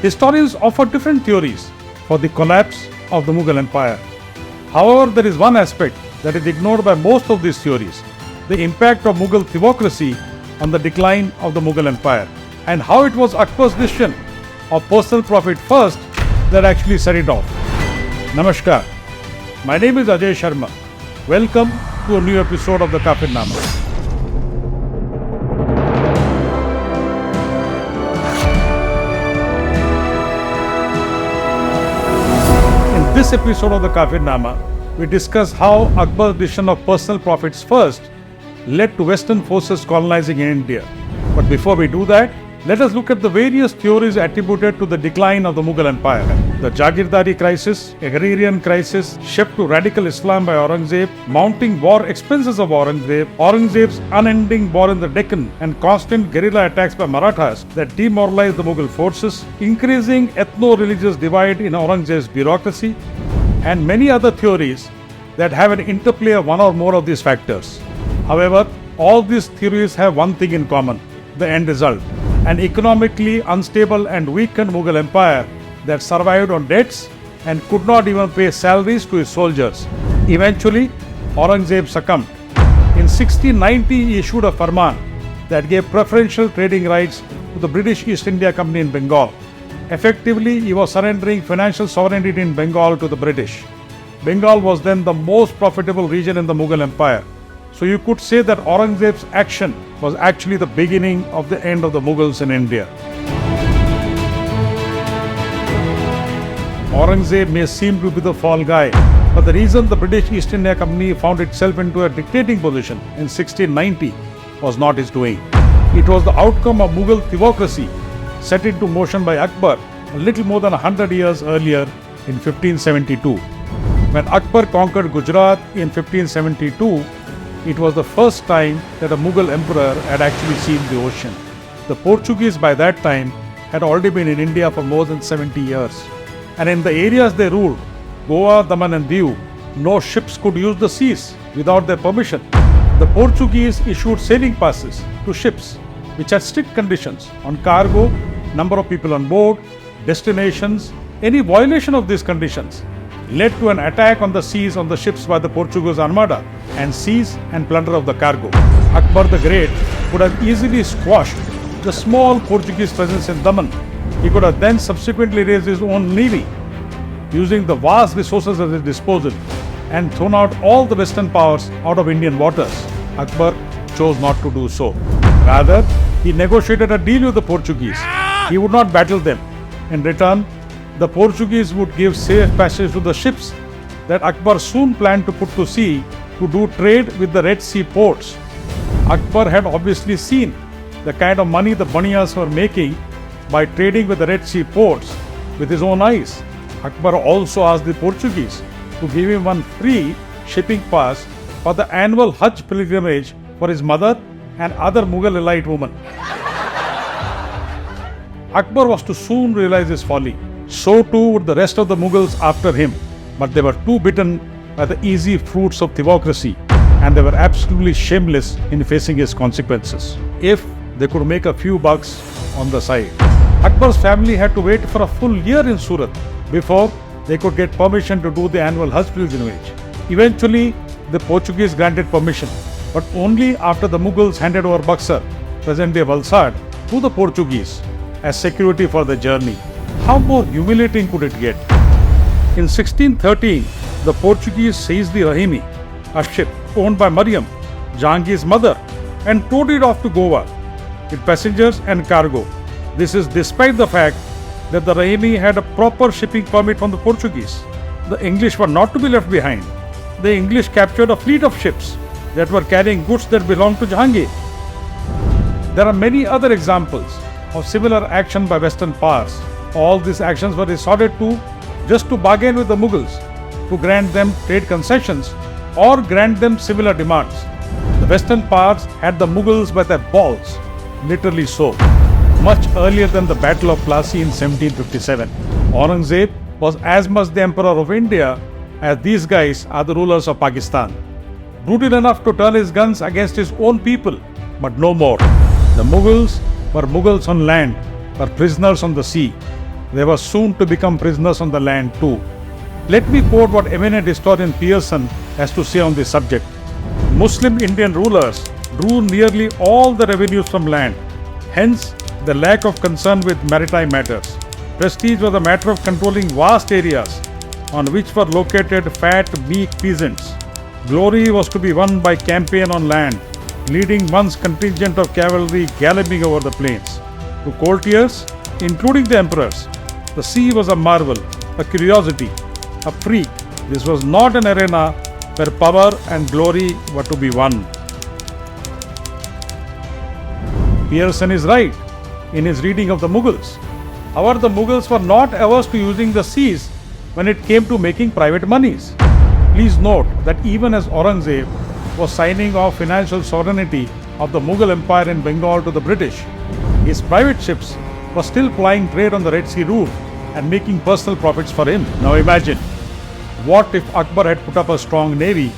Historians offer different theories for the collapse of the Mughal Empire. However, there is one aspect that is ignored by most of these theories: the impact of Mughal thievocracy on the decline of the Mughal Empire, and how it was Akbar's decision of personal profit first that actually set it off. Namaskar. My name is Ajay Sharma. Welcome to a new episode of the Kafirnama. In this episode of the Kafirnama, we discuss how Akbar's decision of personal profits first led to Western forces colonizing in India. But before we do that, let us look at the various theories attributed to the decline of the Mughal Empire. The Jagirdari crisis, agrarian crisis, shift to radical Islam by Aurangzeb, mounting war expenses of Aurangzeb, Aurangzeb's unending war in the Deccan, and constant guerrilla attacks by Marathas that demoralized the Mughal forces, increasing ethno-religious divide in Aurangzeb's bureaucracy, and many other theories that have an interplay of one or more of these factors. However, all these theories have one thing in common: the end result. An economically unstable and weakened Mughal Empire that survived on debts and could not even pay salaries to his soldiers. Eventually, Aurangzeb succumbed. In 1690, he issued a farman that gave preferential trading rights to the British East India Company in Bengal. Effectively, he was surrendering financial sovereignty in Bengal to the British. Bengal was then the most profitable region in the Mughal Empire. So you could say that Aurangzeb's action was actually the beginning of the end of the Mughals in India. Aurangzeb may seem to be the fall guy, but the reason the British East India Company found itself into a dictating position in 1690 was not his doing. It was the outcome of Mughal thievocracy set into motion by Akbar a little more than 100 years earlier in 1572. When Akbar conquered Gujarat in 1572, it was the first time that a Mughal emperor had actually seen the ocean. The Portuguese by that time had already been in India for more than 70 years. And in the areas they ruled, Goa, Daman and Diu, no ships could use the seas without their permission. The Portuguese issued sailing passes to ships which had strict conditions on cargo, number of people on board, destinations. Any violation of these conditions led to an attack on the seas on the ships by the Portuguese Armada and seize and plunder of the cargo. Akbar the Great could have easily squashed the small Portuguese presence in Daman. He could have then subsequently raised his own navy, using the vast resources at his disposal, and thrown out all the Western powers out of Indian waters. Akbar chose not to do so. Rather, he negotiated a deal with the Portuguese. He would not battle them. In return, the Portuguese would give safe passage to the ships that Akbar soon planned to put to sea to do trade with the Red Sea ports. Akbar had obviously seen the kind of money the Baniyas were making by trading with the Red Sea ports with his own eyes. Akbar also asked the Portuguese to give him one free shipping pass for the annual Hajj pilgrimage for his mother and other Mughal elite women. Akbar was to soon realize his folly. So too would the rest of the Mughals after him, but they were too bitten by the easy fruits of thievocracy, and they were absolutely shameless in facing his consequences, if they could make a few bucks on the side. Akbar's family had to wait for a full year in Surat before they could get permission to do the annual Hajj pilgrimage. Eventually, the Portuguese granted permission, but only after the Mughals handed over Buxar, present-day Valsad, to the Portuguese as security for the journey. How more humiliating could it get? In 1613, the Portuguese seized the Rahimi, a ship owned by Maryam, Jahangir's mother, and towed it off to Goa with passengers and cargo. This is despite the fact that the Rahimi had a proper shipping permit from the Portuguese. The English were not to be left behind. The English captured a fleet of ships that were carrying goods that belonged to Jahangir. There are many other examples of similar action by Western powers. All these actions were resorted to just to bargain with the Mughals, to grant them trade concessions or grant them similar demands. The Western powers had the Mughals by their balls, literally so. Much earlier than the Battle of Plassey in 1757, Aurangzeb was as much the Emperor of India as these guys are the rulers of Pakistan. Brutal enough to turn his guns against his own people, but no more. The Mughals were Mughals on land, were prisoners on the sea. They were soon to become prisoners on the land too. Let me quote what eminent historian Pearson has to say on this subject. Muslim Indian rulers drew nearly all the revenues from land, hence the lack of concern with maritime matters. Prestige was a matter of controlling vast areas on which were located fat, meek peasants. Glory was to be won by campaign on land, leading one's contingent of cavalry galloping over the plains. To courtiers, including the emperors, the sea was a marvel, a curiosity, a freak. This was not an arena where power and glory were to be won. Pearson is right in his reading of the Mughals. However, the Mughals were not averse to using the seas when it came to making private monies. Please note that even as Aurangzeb was signing off financial sovereignty of the Mughal Empire in Bengal to the British, his private ships were still plying trade on the Red Sea route and making personal profits for him. Now imagine, what if Akbar had put up a strong navy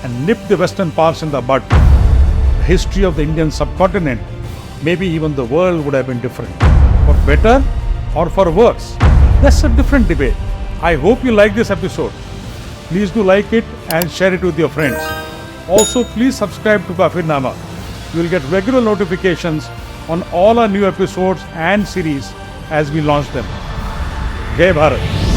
and nipped the western parts in the bud? The history of the Indian subcontinent, maybe even the world, would have been different. For better or for worse? That's a different debate. I hope you like this episode. Please do like it and share it with your friends. Also, please subscribe to Kafirnama. You will get regular notifications on all our new episodes and series as we launch them. Jai Bharat!